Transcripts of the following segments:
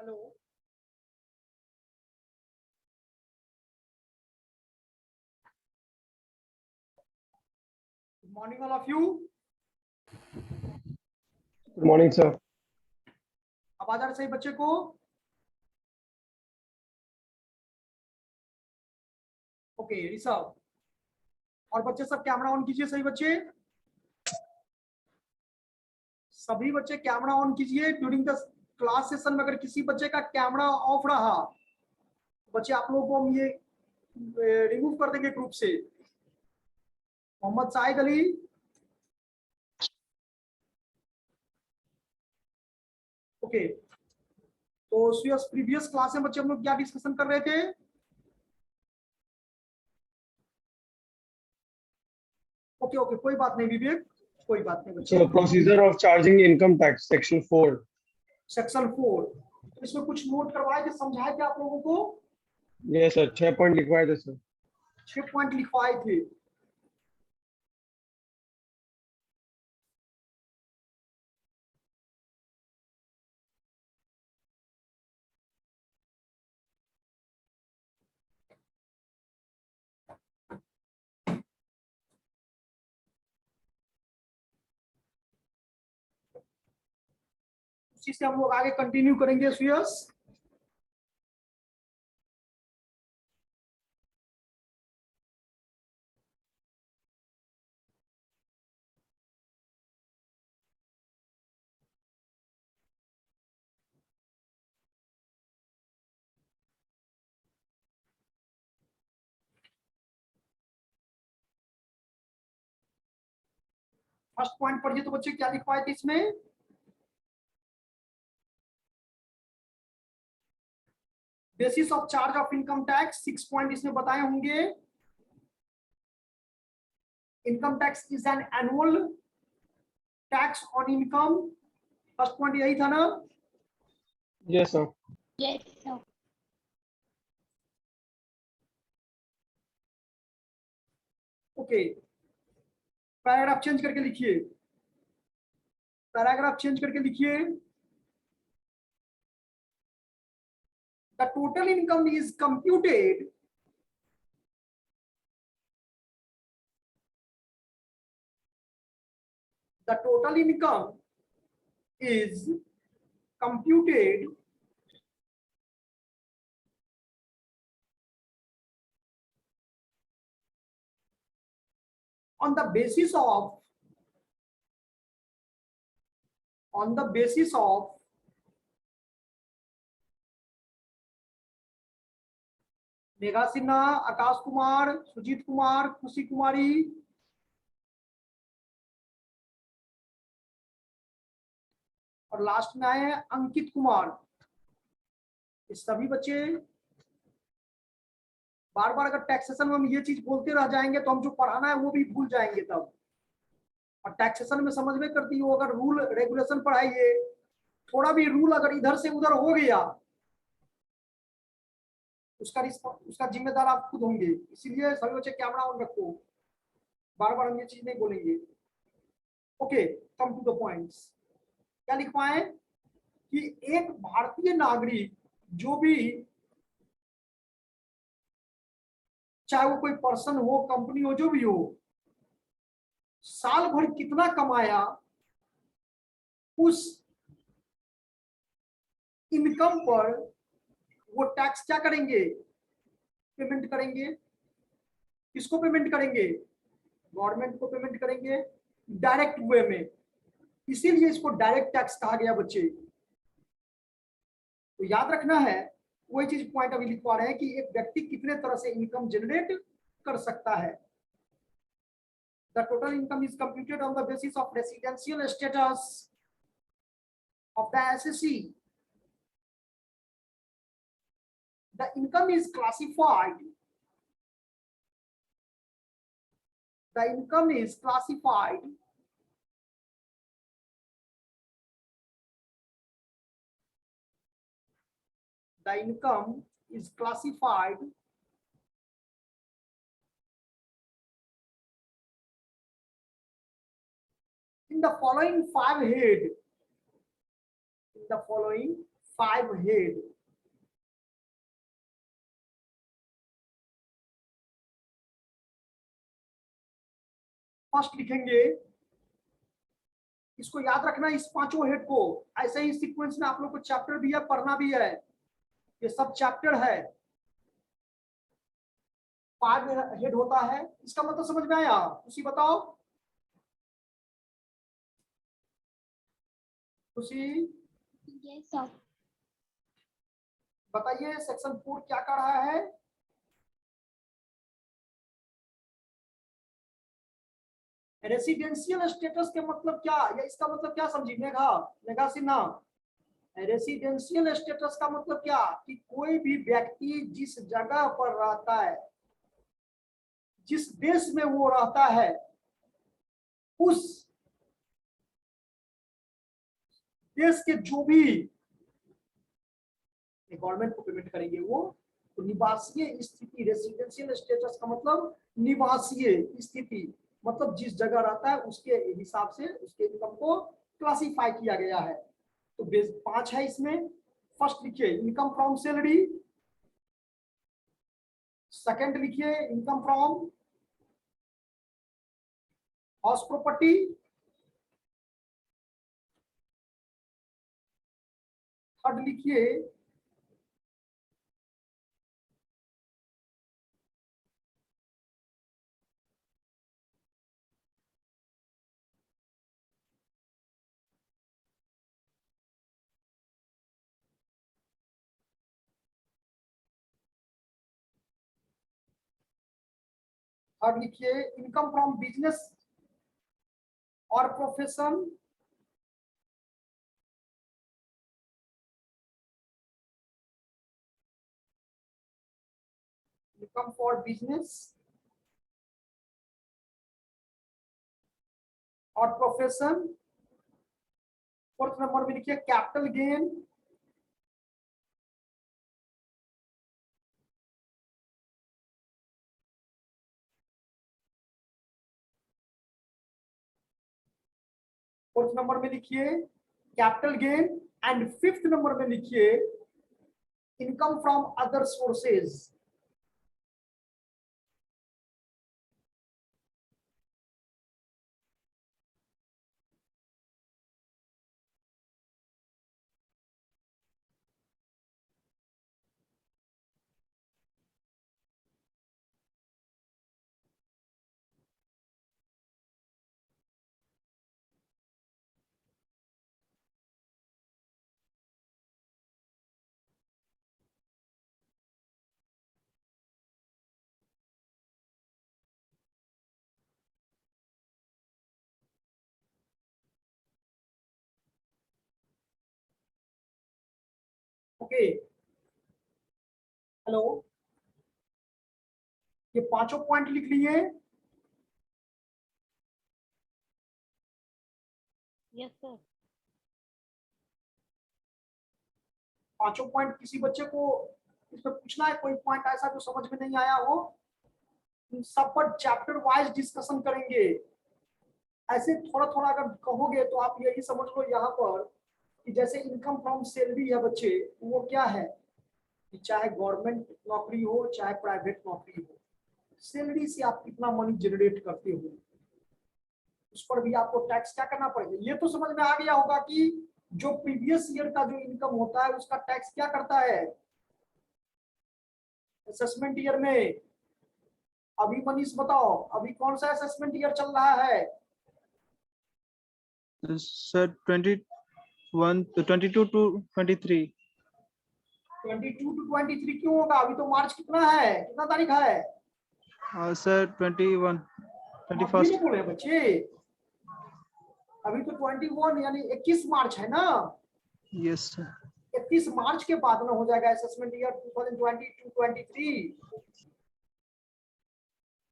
Hello, good morning all of you. Good morning sir. आवाज आ रही सही बच्चे को? ओके ऋषभ और बच्चे सब कैमरा ऑन कीजिए। सही बच्चे, सभी बच्चे कैमरा ऑन कीजिए। ड्यूरिंग द क्लास सेशन में अगर किसी बच्चे का कैमरा ऑफ रहा, बच्चे आप लोगों को हम ये रिमूव कर देंगे ग्रुप से। मोहम्मद साहिद अली, ओके। तो प्रीवियस क्लास में बच्चे हम लोग क्या डिस्कशन कर रहे थे? ओके ओके, कोई बात नहीं विवेक, कोई बात नहीं बच्चे। So procedure of charging income tax, section 4. Section 4, तो इसमें कुछ नोट करवाए थे, समझाए थे आप लोगों को? Yes sir, 6 पॉइंट लिखवाए थे सर। 6 पॉइंट लिखवाए थे। उसी से हम लोग आगे कंटिन्यू करेंगे सुयस। फर्स्ट पॉइंट पढ़िए तो बच्चे क्या लिखवाए थे इसमें? Basis of charge of income tax, 6 point इसमें बताए होंगे। Income tax is an annual tax on income. First point यही था ना? Yes sir. Yes, sir. Okay, paragraph change करके लिखिए। पैराग्राफ चेंज करके लिखिए। The total income is computed the total income is computed on the basis of Megha Sinha, Akash Kumar, Sujit Kumar, Khushi Kumari, और last में आए हैं अंकित कुमार। ये सभी बच्चे बार बार अगर टैक्सेशन में हम ये चीज बोलते रह जाएंगे तो हम जो पढ़ाना है वो भी भूल जाएंगे तब। और टैक्सेशन में समझ में करती हो, अगर रूल रेगुलेशन पढ़ाइए, थोड़ा भी रूल अगर इधर से उधर हो गया, उसका जिम्मेदार आप खुद होंगे। इसीलिए सभी बच्चे कैमरा ऑन रखो, बार बार हम ये चीज नहीं बोलेंगे। Okay, come to the points. क्या लिखवाएं कि एक भारतीय नागरिक जो भी, चाहे वो कोई पर्सन हो, कंपनी हो, जो भी हो, साल भर कितना कमाया, उस इनकम पर वो टैक्स क्या करेंगे? पेमेंट करेंगे। किसको पेमेंट करेंगे? गवर्नमेंट को पेमेंट करेंगे, डायरेक्ट वे में। इसीलिए इसको डायरेक्ट टैक्स कहा गया बच्चे। तो याद रखना है, वही चीज पॉइंट अभी लिखवा रहे हैं कि एक व्यक्ति कितने तरह से इनकम जनरेट कर सकता है। The total income is computed on the basis of residential status of the assessee. The income is classified. The income is classified the income is classified in the following 5 head. In the following 5 head. First लिखेंगे, इसको याद रखना इस पांचों head को, ऐसे ही sequence में आप लोग को चैप्टर भी है, पढ़ना भी है, ये सब चैप्टर है। 5 हेड होता है, इसका मतलब समझ में आया? खुशी बताओ, खुशी Yes, sir. बताइए सेक्शन 4 क्या कर रहा है? रेसिडेंशियल स्टेटस के मतलब क्या, या इसका मतलब क्या समझी मेघा, मेघा सिन्हा? रेसिडेंशियल स्टेटस का मतलब क्या कि कोई भी व्यक्ति जिस जगह पर रहता है, जिस देश में वो रहता है, उस देश के जो भी गवर्नमेंट को पेमेंट करेंगे वो, तो निवासीय स्थिति, रेसिडेंशियल स्टेटस का मतलब निवासीय स्थिति, मतलब जिस जगह रहता है उसके हिसाब से उसके इनकम को क्लासिफाई किया गया है। तो बेस 5 है इसमें। फर्स्ट लिखिए इनकम फ्रॉम सैलरी, सेकंड लिखिए income from house property, third लिखिए इनकम फ्रॉम बिजनेस और प्रोफेशन, इनकम फॉर बिजनेस और प्रोफेशन। फोर्थ नंबर में लिखिए कैपिटल गेन, फोर्थ नंबर में लिखिए capital gain, and fifth number में लिखिए income from other sources. Okay, hello, ये पांचों पॉइंट लिख लिए? Yes, sir. पांचों पॉइंट किसी बच्चे को इसमें पूछना है, कोई पॉइंट ऐसा जो समझ में नहीं आया हो? इन सब पर चैप्टर वाइज डिस्कशन करेंगे। ऐसे थोड़ा थोड़ा अगर कहोगे तो आप यही समझ लो यहाँ पर कि जैसे इनकम फ्रॉम सैलरी है बच्चे, वो क्या है कि चाहे गवर्नमेंट नौकरी हो चाहे प्राइवेट नौकरी हो, सैलरी से आप कितना मनी जनरेट करते हो, उस पर भी आपको टैक्स क्या करना पड़ेगा। ये तो समझ में आ गया होगा कि जो प्रीवियस ईयर का जो इनकम होता है उसका टैक्स क्या करता है असेसमेंट ईयर में। अभी मनीष बताओ, अभी कौन सा असेसमेंट ईयर चल रहा है? Sir, 21 to 22 to 23. 22 to 23 क्यों होगा? अभी तो मार्च कितना है, कितना तारीख है? Sir, 21, आप ये 21st. नहीं बोले बच्चे, अभी तो 21 यानी 21 मार्च है ना। Yes, sir. 31 मार्च के बाद में हो जाएगा असेसमेंट ईयर 2022-23।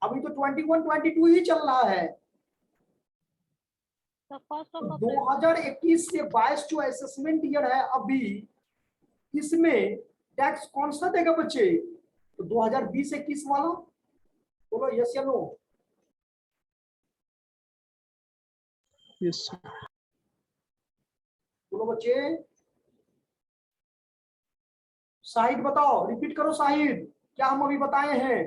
अभी तो 21-22 ही चल रहा है। The first तो of April. 2021 से 22 जो असेसमेंट ईयर है अभी, इसमें टैक्स कौन सा देगा बच्चे? तो 2020-21 वाला, बोलो यस या नो? Yes, sir. बोलो बच्चे। शाहिद बताओ, रिपीट करो शाहिद, क्या हम अभी बताए हैं?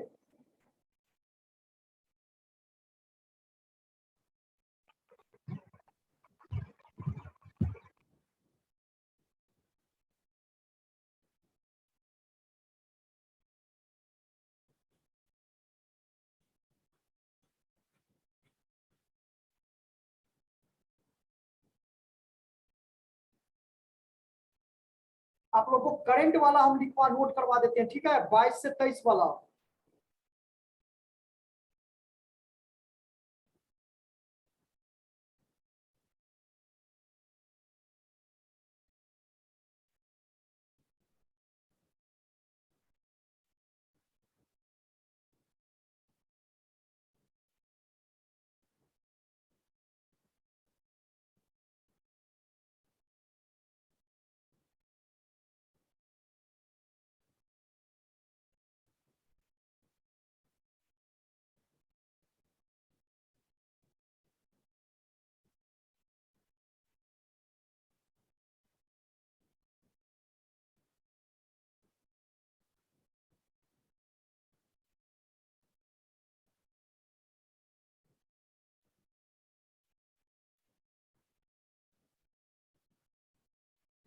आप लोग को करंट वाला हम लिखवा नोट करवा देते हैं, ठीक है? 22 से 23 वाला।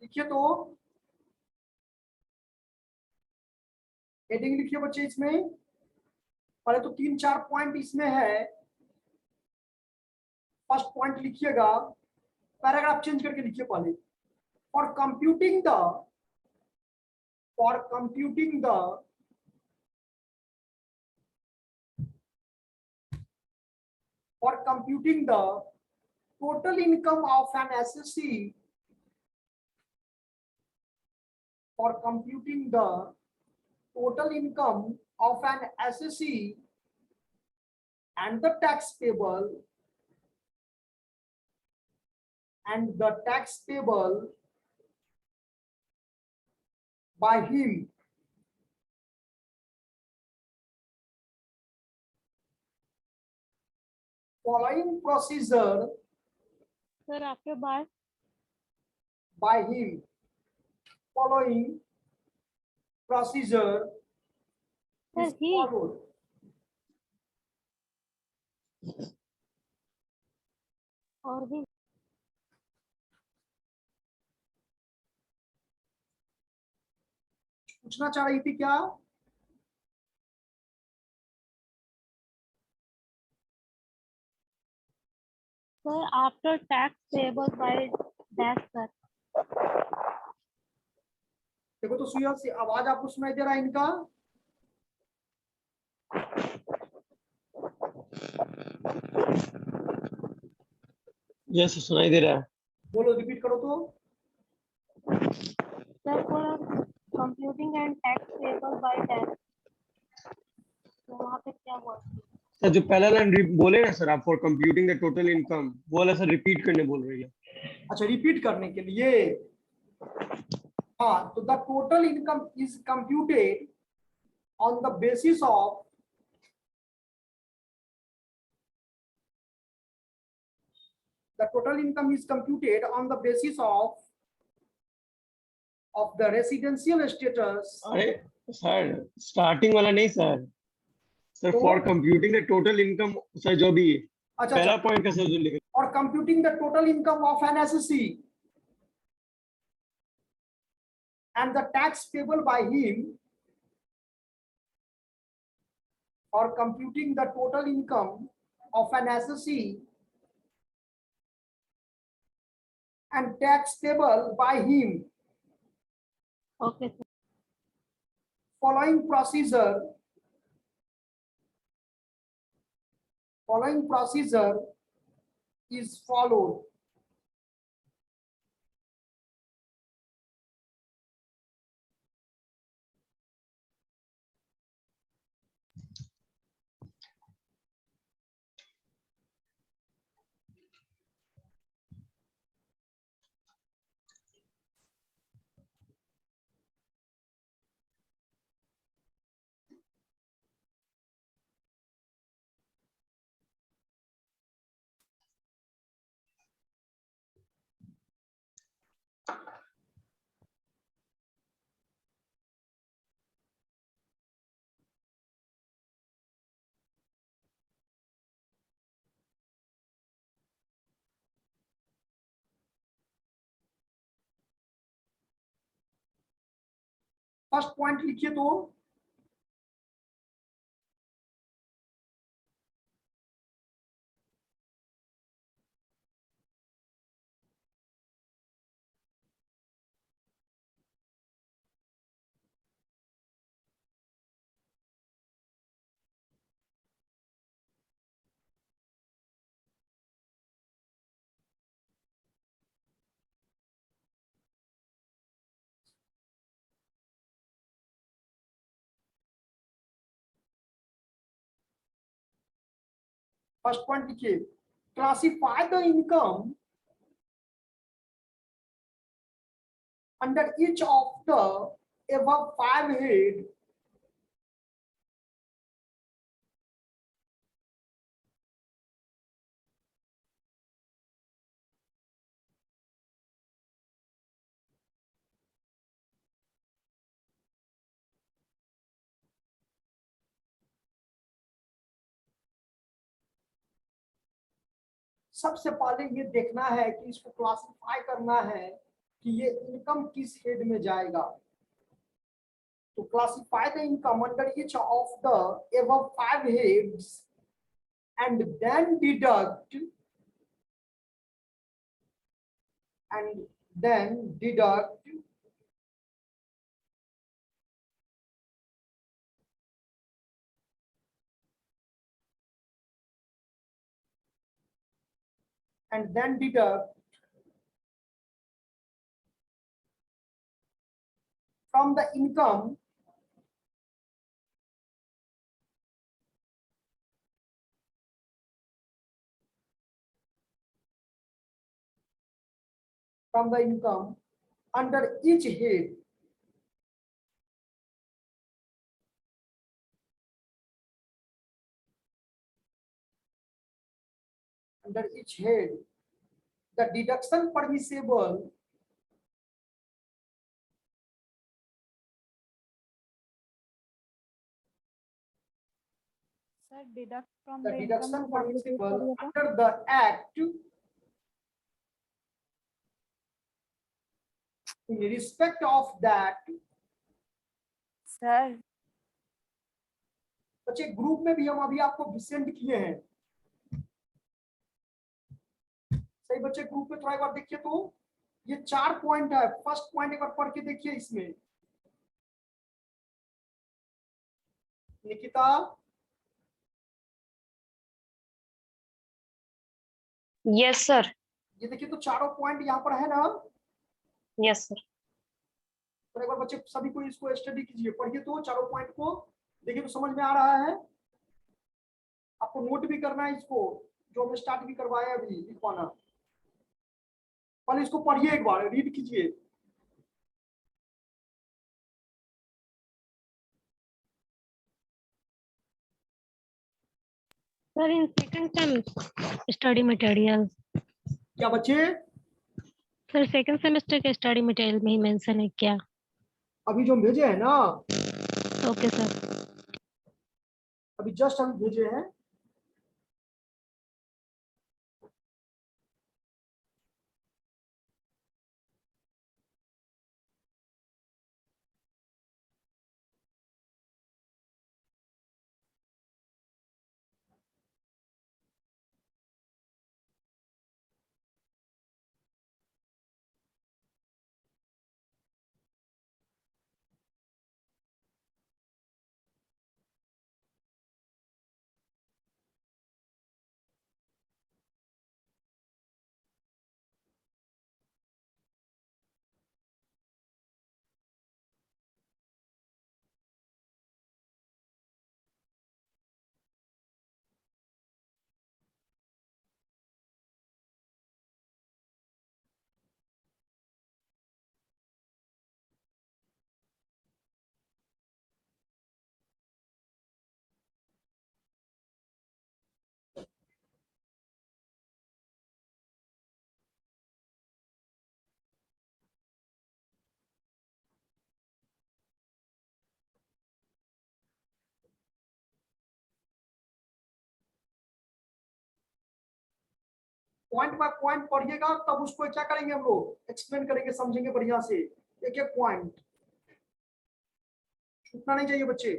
लिखिए तो, हेडिंग लिखिए बच्चे इसमें। पहले तो 3-4 पॉइंट इसमें है। फर्स्ट पॉइंट लिखिएगा, पैराग्राफ चेंज करके लिखिए पहले। For computing the, for computing the for computing the total income of an SSC, for computing the total income of an SSC and the tax payable, and the tax payable by him following procedure Sir, after bar. by him following procedure Sir, is he. followed. और भी. पूछना चाह रही थी क्या? Sir, after tax payable by dash, sir. देखो तो सुया से आवाज आपको सुनाई दे रहा है इनका? यस सुनाई दे रहा है। बोलो, रिपीट करो तो। Sir, for computing and tax payable by dash. तो वहाँ पे क्या हुआ? सर जो पहला लाइन बोले ना सर आप, for computing the total income, वो वाला सर रिपीट करने बोल रही है। अच्छा, रिपीट करने के लिए। हाँ, तो the total income is computed on the basis of, the total income is computed on the basis of the residential status. अरे सर स्टार्टिंग वाला नहीं सर, सर तो? For computing the total income, sir जो भी अच्छा पहला अच्छा, point का सर जो लिखा, और computing the total income of an assessee and the tax payable by him, or computing the total income of an SSC and tax payable by him Okay, sir. following procedure, is followed. First point लिखिए तो first point लिखिए, classify the income under each of the above 5 head सबसे पहले ये देखना है कि इसको क्लासिफाई करना है कि ये इनकम किस हेड में जाएगा। तो classify the income under each of the above 5 heads and then deduct from the income under each head the deduction permissible sir deduct from the the deduction income permissible under the act in respect of that। Sir बच्चे group में भी हम अभी आपको send किए हैं, सही बच्चे ग्रुप में थोड़ा एक बार देखिए तो ये 4 पॉइंट है। फर्स्ट पॉइंट एक बार पढ़ के देखिए इसमें, निकिता यस सर। ये देखिए तो चारों पॉइंट यहाँ पर है ना। Yes sir. तो एक बार बच्चे सभी को इसको स्टडी कीजिए, पढ़िए तो चारों पॉइंट को देखिए तो समझ में आ रहा है। आपको नोट भी करना है इसको, जो हमने स्टार्ट भी करवाया अभी लिखवाना। पहले इसको पढ़िए एक बार, रीड कीजिए। Sir in second same study material. क्या बच्चे? सर सेकंड सेमेस्टर के स्टडी मटेरियल में ही मेंशन है क्या? अभी जो हम भेजे हैं ना, ओके सर। अभी जस्ट हम भेजे हैं। पॉइंट बाय पॉइंट पढ़िएगा, तब उसको क्या करेंगे हम लोग, एक्सप्लेन करेंगे, समझेंगे बढ़िया से एक एक पॉइंट। छूटना नहीं चाहिए बच्चे।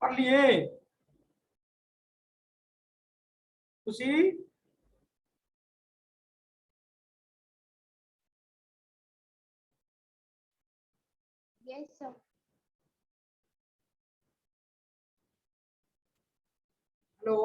पढ़ लिए खुशी? Yes sir. Hello,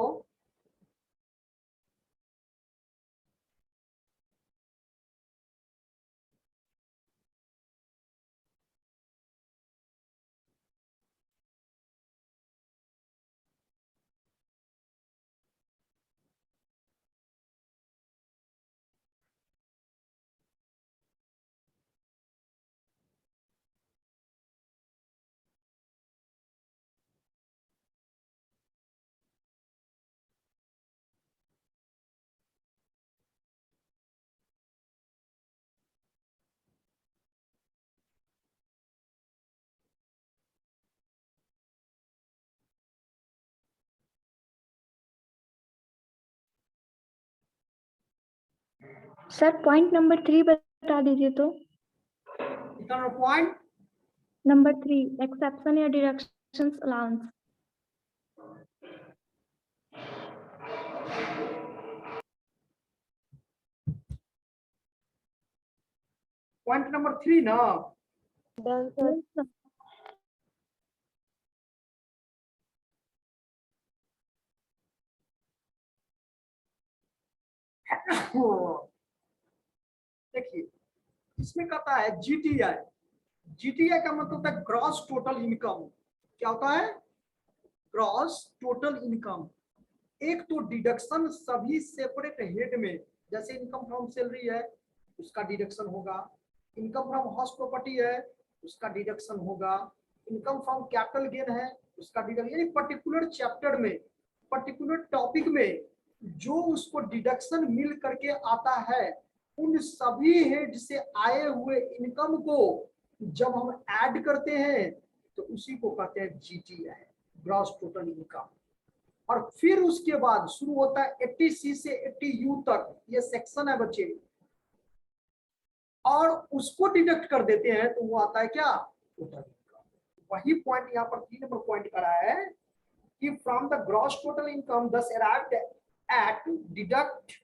sir point number 3 बता दीजिए तो। कितना पॉइंट? नंबर 3 एक्सेप्शन या डिडक्शंस अलाउंस। पॉइंट नंबर 3 ना? Done sir. देखिए, इसमें कहता है जीटीआई। जीटीआई का मतलब होता है ग्रॉस टोटल इनकम। क्या होता है? Gross total income. एक तो डिडक्शन सभी सेपरेट हेड में, जैसे इनकम फ्रॉम सैलरी है उसका डिडक्शन होगा, इनकम फ्रॉम हाउस प्रॉपर्टी है उसका डिडक्शन होगा, इनकम फ्रॉम कैपिटल गेन है उसका डिडक्शन, यानी पर्टिकुलर चैप्टर में, पर्टिकुलर टॉपिक में जो उसको डिडक्शन मिल करके आता है, उन सभी हेड से आए हुए इनकम को जब हम ऐड करते हैं तो उसी को कहते हैं जीटीआई, ग्रॉस टोटल इनकम। और फिर उसके बाद शुरू होता है 80C से 80U तक, ये सेक्शन है बच्चे, और उसको डिडक्ट कर देते हैं तो वो आता है क्या? Total income. वही पॉइंट यहाँ पर 3 नंबर पॉइंट करा है कि from the gross total income thus arrived at deduct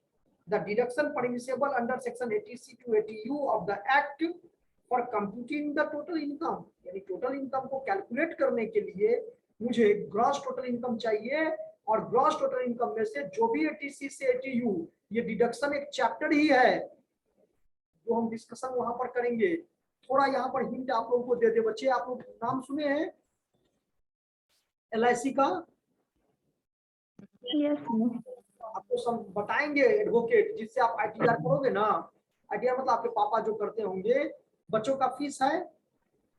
the deduction permissible under section 80C to 80U of the act for computing the total income. यानी टोटल इनकम को calculate करने के लिए मुझे ग्रॉस टोटल इनकम चाहिए, और gross total income में से जो भी 80C से 80U, ये डिडक्शन एक चैप्टर ही है जो हम डिस्कशन वहां पर करेंगे। थोड़ा यहाँ पर हिंट आप लोगों को दे दे बच्चे, आप लोग नाम सुने हैं LIC का? यस आपको सब बताएंगे एडवोकेट, जिससे आप ITR करोगे ना। ITR मतलब आपके पापा जो करते होंगे, बच्चों का फीस है,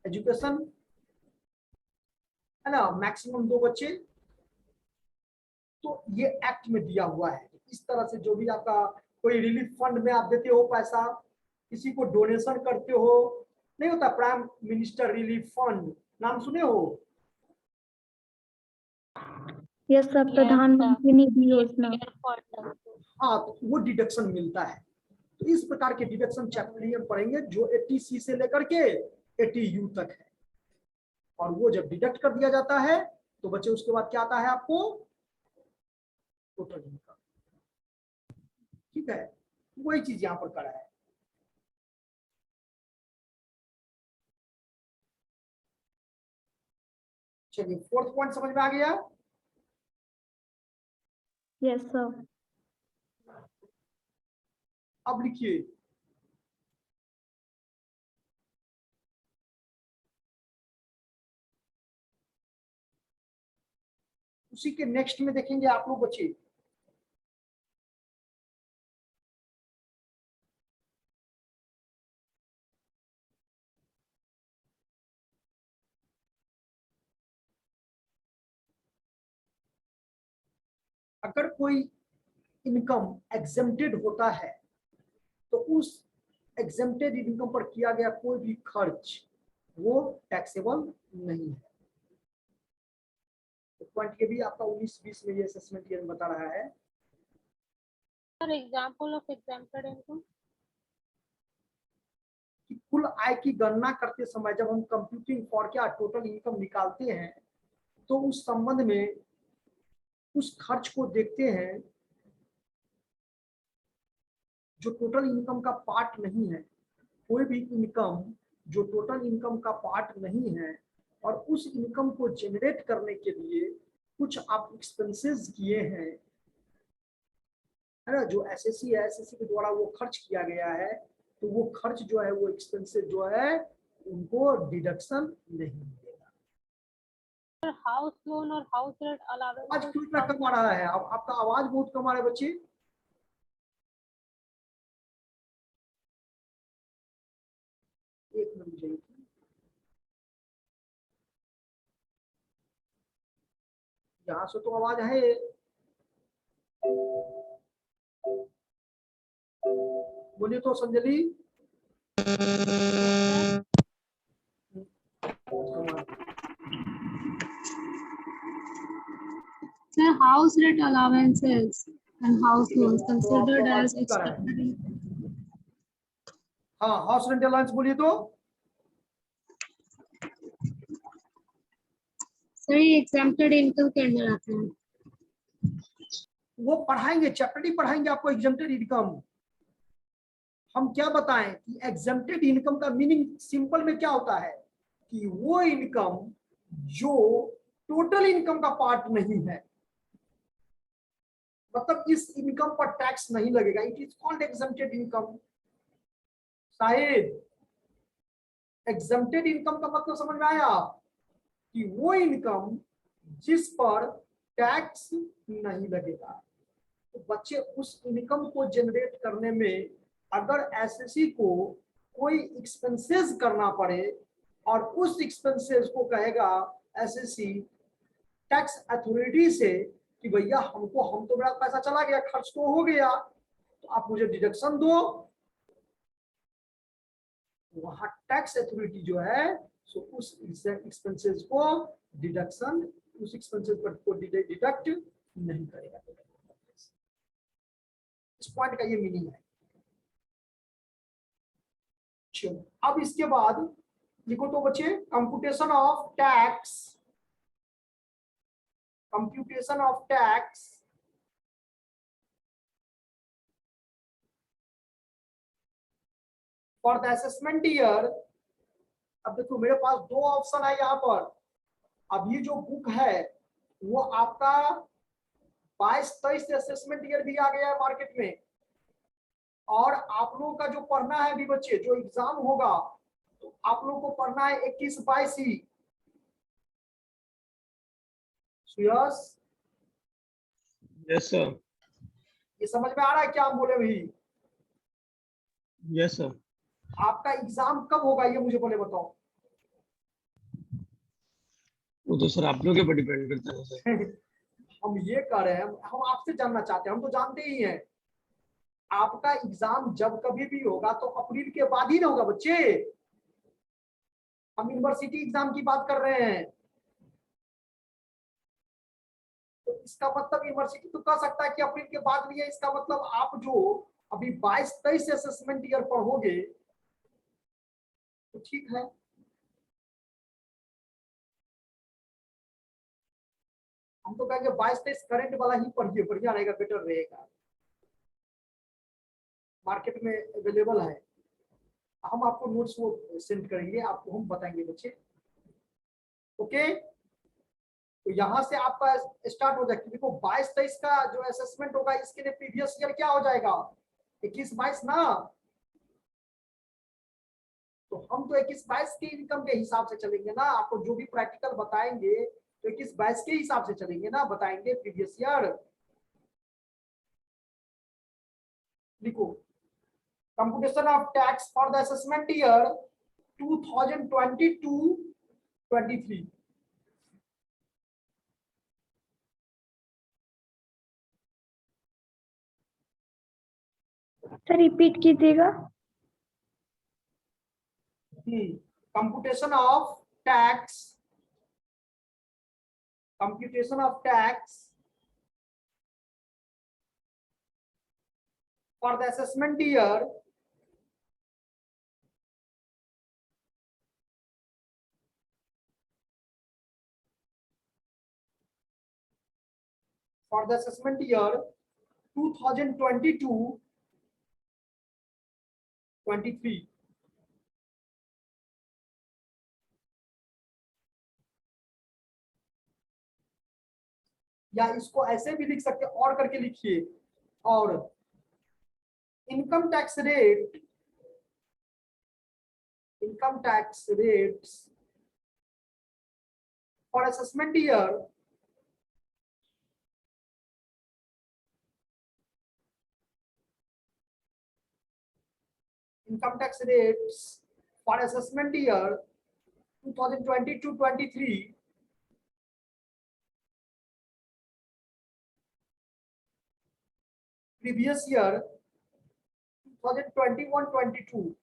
एजुकेशन है ना, मैक्सिमम 2 बच्चे, तो ये एक्ट में दिया हुआ है। इस तरह से जो भी आपका कोई रिलीफ फंड में आप देते हो पैसा, किसी को डोनेशन करते हो, नहीं होता प्राइम मिनिस्टर रिलीफ फंड, नाम सुने हो? यस सर, प्रधानमंत्री निधि योजना। हाँ, तो वो डिडक्शन मिलता है। तो इस प्रकार के डिडक्शन चैप्टर हम पढ़ेंगे जो 80C से लेकर के 80U तक है। और वो जब डिडक्ट कर दिया जाता है तो बच्चे उसके बाद क्या आता है आपको, टोटल इनकम। ठीक है, वही चीज यहां पर करा है। चलिए, फोर्थ पॉइंट समझ में आ गया। Yes, sir. अब लिखिए, उसी के नेक्स्ट में देखेंगे आप लोग बच्चे, अगर कोई इनकम एग्जेम्प्टेड होता है तो उस एग्जेम्प्टेड इनकम पर किया गया कोई भी खर्च वो टैक्सेबल नहीं है। तो पॉइंट के भी आपका 19-20 में ये असेसमेंट ये बता रहा है। Sir example of exempted income. कि कुल आय की गणना करते समय जब हम कंप्यूटिंग फॉर क्या टोटल इनकम निकालते हैं तो उस संबंध में उस खर्च को देखते हैं जो टोटल इनकम का पार्ट नहीं है। कोई भी इनकम जो टोटल इनकम का पार्ट नहीं है और उस इनकम को जनरेट करने के लिए कुछ आप एक्सपेंसेस किए हैं, है ना, जो एसएससी है, एसएससी के द्वारा वो खर्च किया गया है, तो वो खर्च जो है, वो एक्सपेंसेस जो है उनको डिडक्शन नहीं मिलेगा। सर हाउस लोन और हाउस रेंट आज अलाउंस क्यों इतना कम आ रहा है? अब आपका आवाज बहुत कम आ रहा है बच्चे। एक मिनट चाहिए, यहाँ से तो आवाज है। बोलिए तो संजलि। Sir, house rent allowances and house loans considered as expected. हाँ, हाउस रेंट अलाउंस बोलिए तो। Sir, ये exempted income के अंदर आते हैं। वो पढ़ाएंगे, चैप्टर ही पढ़ाएंगे आपको एग्जेम्प्टेड इनकम। हम क्या बताएं कि एग्जेम्प्टेड इनकम का मीनिंग सिंपल में क्या होता है कि वो इनकम जो टोटल इनकम का पार्ट नहीं है, मतलब इस इनकम पर टैक्स नहीं लगेगा, it is called exempted income. शायद एग्जेम्प्टेड इनकम का मतलब समझ में आया कि वो इनकम जिस पर टैक्स नहीं लगेगा। तो बच्चे उस इनकम को जनरेट करने में अगर एसएससी को कोई एक्सपेंसेस करना पड़े और उस एक्सपेंसेस को कहेगा एसएससी टैक्स अथॉरिटी से कि भैया हमको, हम तो मेरा पैसा चला गया, खर्च तो हो गया, तो आप मुझे डिडक्शन दो, वहां टैक्स अथॉरिटी जो है सो उस एक्सपेंसेस को डिडक्शन, उस एक्सपेंसेस पर को डिडक्ट नहीं करेगा। इस पॉइंट का ये मीनिंग है। चलो, अब इसके बाद लिखो तो बच्चे, computation of tax, computation of tax for the assessment year. अब देखो मेरे पास दो ऑप्शन है यहाँ पर। अब ये जो बुक है वो आपका 22-23 असेसमेंट ईयर भी आ गया है मार्केट में, और आप लोगों का जो पढ़ना है भी बच्चे, जो एग्जाम होगा तो आप लोगों को पढ़ना है 21-22 ही। Yes yes sir. ये समझ में आ रहा है क्या हम बोले भाई? Yes sir. आपका एग्जाम कब होगा ये मुझे पहले बताओ। वो तो सर आप लोग के ऊपर डिपेंड करता है सर। हम ये कह रहे हैं, हम आपसे जानना चाहते हैं, हम तो जानते ही हैं आपका एग्जाम जब कभी भी होगा तो अप्रैल के बाद ही ना होगा बच्चे। हम यूनिवर्सिटी एग्जाम की बात कर रहे हैं, तो इसका मतलब यूनिवर्सिटी तो कह सकता है कि अप्रैल के बाद भी है। इसका मतलब आप जो अभी 22-23 असेसमेंट ईयर पढ़ोगे तो ठीक है। हम तो कहेंगे 22-23 करंट वाला ही पढ़िए, बढ़िया रहेगा, बेटर रहेगा, मार्केट में अवेलेबल है। हम आपको नोट्स वो सेंड करेंगे, आपको हम बताएंगे बच्चे। ओके, तो यहां से आपका स्टार्ट हो जाएगा। देखो 22-23 का जो असेसमेंट होगा इसके लिए प्रीवियस ईयर क्या हो जाएगा, 21-22 ना। तो हम तो 21-22 की इनकम के हिसाब से चलेंगे ना, आपको जो भी प्रैक्टिकल बताएंगे तो 21-22 के हिसाब से चलेंगे ना, बताएंगे प्रीवियस ईयर। लिखो, computation of tax for the assessment year 2022-23। Sir repeat कीजिएगा। computation of tax for the assessment year 2022-23। या इसको ऐसे भी लिख सकते, और करके लिखिए, और income tax rates for assessment year 2022-23 previous year 2021-22।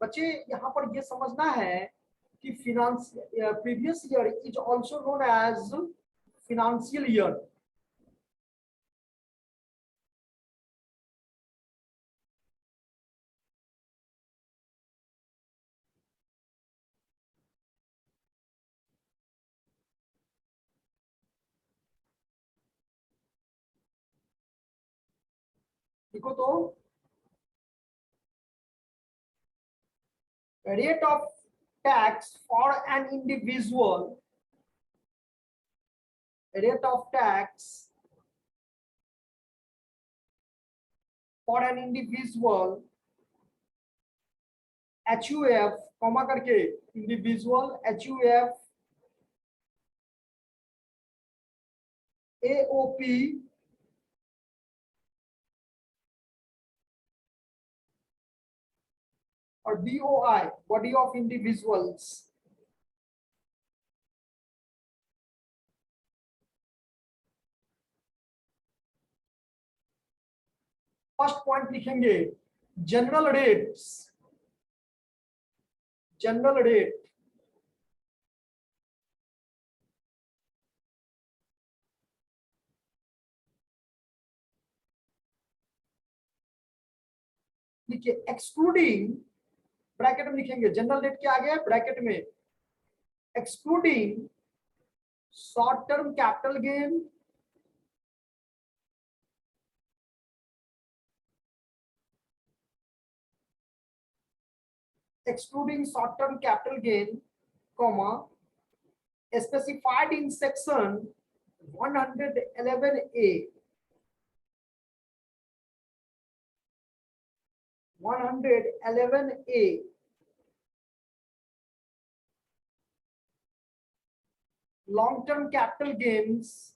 बच्चे यहाँ पर ये समझना है कि finance previous year is also known as financial year. देखो तो rate of tax for an individual, rate of tax for an individual HUF comma करके individual HUF AOP और BOI body of individuals। First point लिखेंगे general rate, लिखिए excluding, bracket में लिखेंगे general rate के आगे ब्रैकेट में excluding short term capital gain, excluding short-term capital gain, comma, specified in section 111A, 111A, long-term capital gains,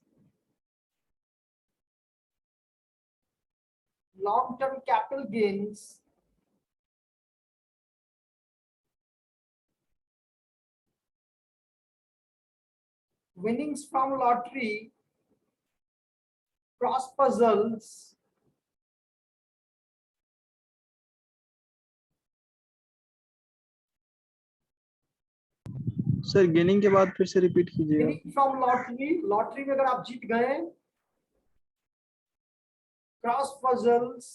winnings from lottery, cross puzzles, sir gaining के बाद फिर से रिपीट कीजिएगा। winning from lottery, लॉटरी में अगर आप जीत गए, क्रॉस पजल्स,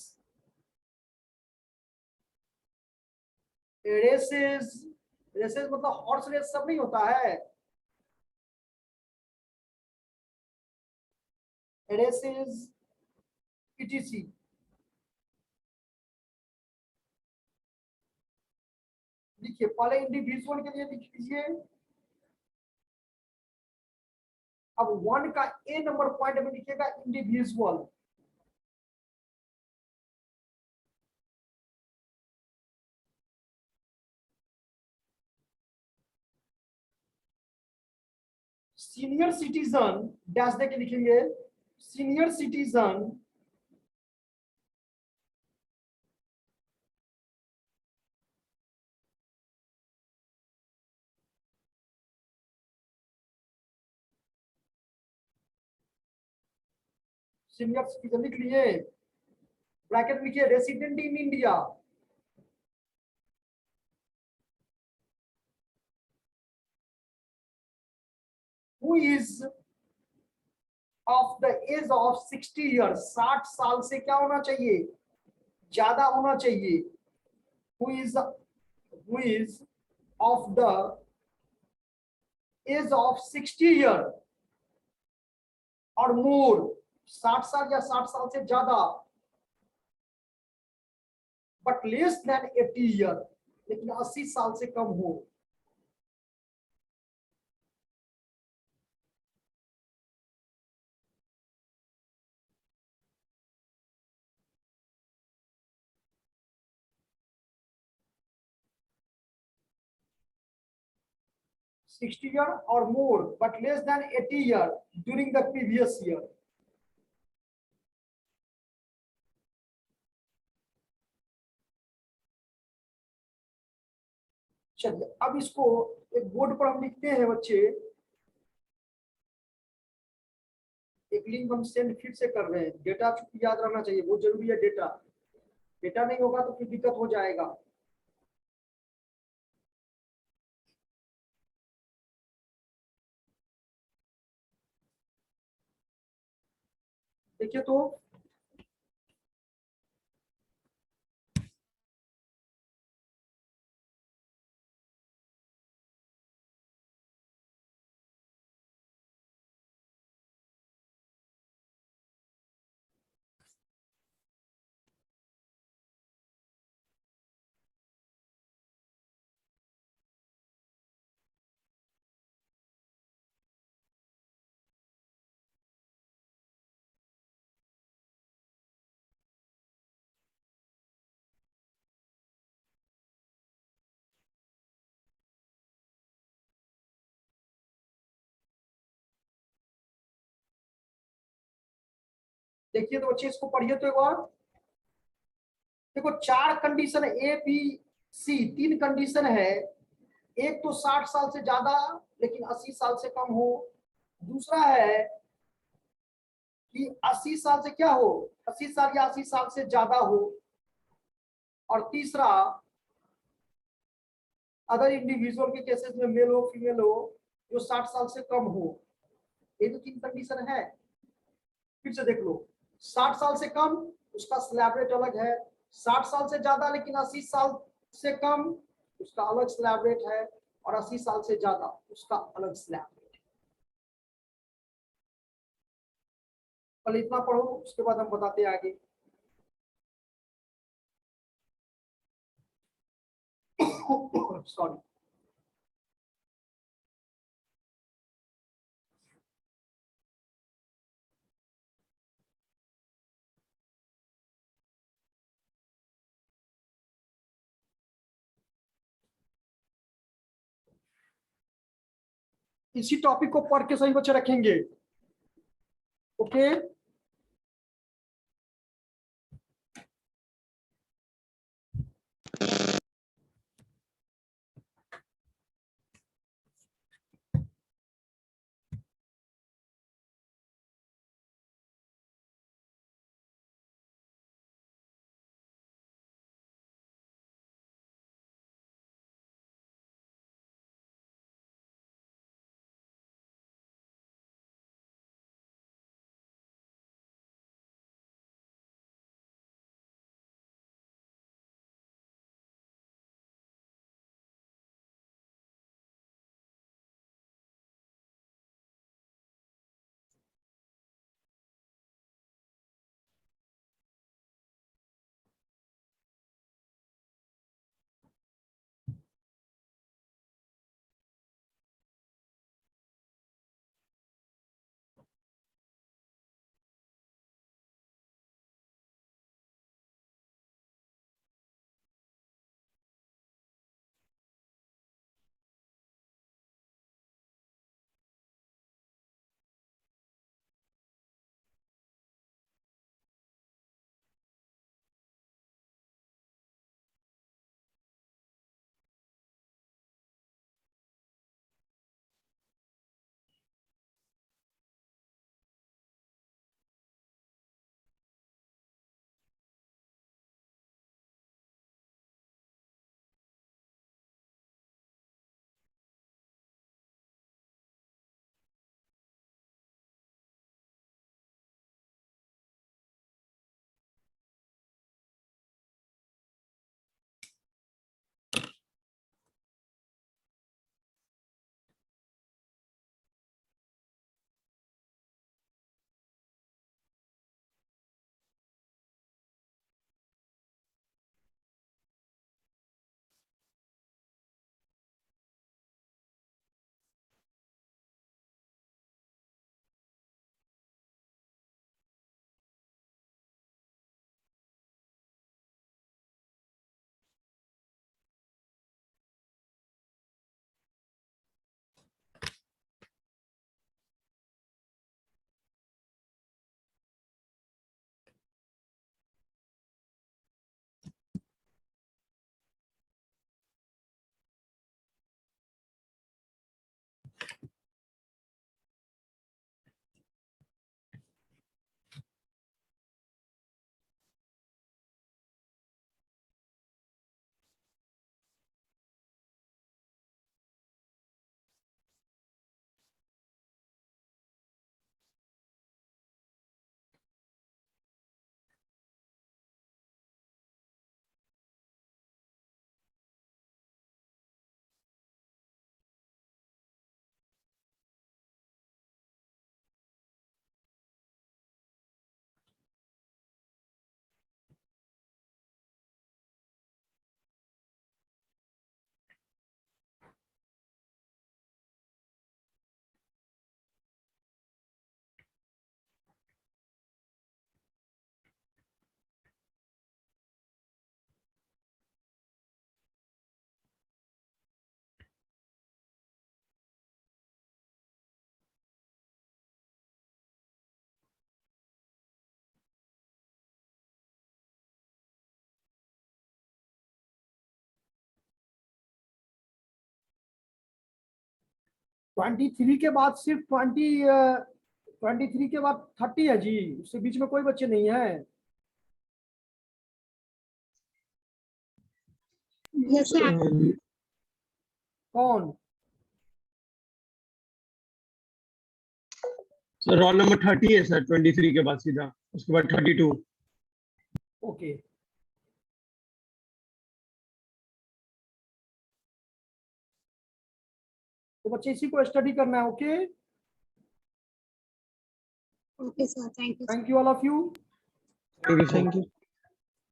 रेसेस, रेसेस मतलब हॉर्स रेस सब नहीं होता है, रेसेस etc। देखिए पहले इंडिविजुअल के लिए लिख लीजिए। अब 1 का ए नंबर पॉइंट में लिखिएगा इंडिविजुअल, सीनियर सिटीजन डैश देके लिखेंगे, सीनियर सिटीजन सीनियर सिटीजन लिख लिए, ब्रैकेट में लिखिए resident in India, who is of the age of 60 years, 60 साल से क्या होना चाहिए, ज्यादा होना चाहिए, who is of the age of 60 year और more, 60 साल या 60 साल से ज्यादा, but less than 80 year, लेकिन 80 साल से कम हो। $60 year or more, but less than 80 year during the previous year। चलिए अब इसको एक बोर्ड पर हम लिखते हैं बच्चे, एक लिंक हम सेंड फिर से कर रहे हैं। डेटा चूंकि याद रहना चाहिए, बहुत जरूरी है डेटा, डेटा नहीं होगा तो फिर दिक्कत हो जाएगा। देखिए तो देखिए तो बच्चे इसको पढ़िए तो एक बार। देखो 4 condition A B C, 3 condition है। एक तो 60 साल से ज्यादा लेकिन 80 साल से कम हो, दूसरा है कि 80 साल से क्या हो, 80 साल या 80 साल से ज्यादा हो, और तीसरा अदर इंडिविजुअल के केसेस में मेल हो फीमेल हो जो 60 साल से कम हो। ये तो 3 कंडीशन है। फिर से देख लो, 60 साल से कम उसका स्लैब रेट अलग है, 60 साल से ज्यादा लेकिन 80 साल से कम उसका अलग स्लैब रेट है, और 80 साल से ज्यादा उसका अलग स्लैब रेट है। पहले इतना पढ़ो, उसके बाद हम बताते हैं आगे। सॉरी, इसी टॉपिक को पढ़ के सही बच्चे रखेंगे। ओके 23 के बाद सिर्फ 23 के बाद 30 है जी, उसके बीच में कोई बच्चे नहीं है। Yes, sir. कौन? सर रोल नंबर 30 है सर, 23 के बाद सीधा उसके बाद 32। ओके, तो बच्चे इसी को स्टडी करना है। Okay, Okay, sir. Thank you. Thank you all of you. Thank you sir. Thank you.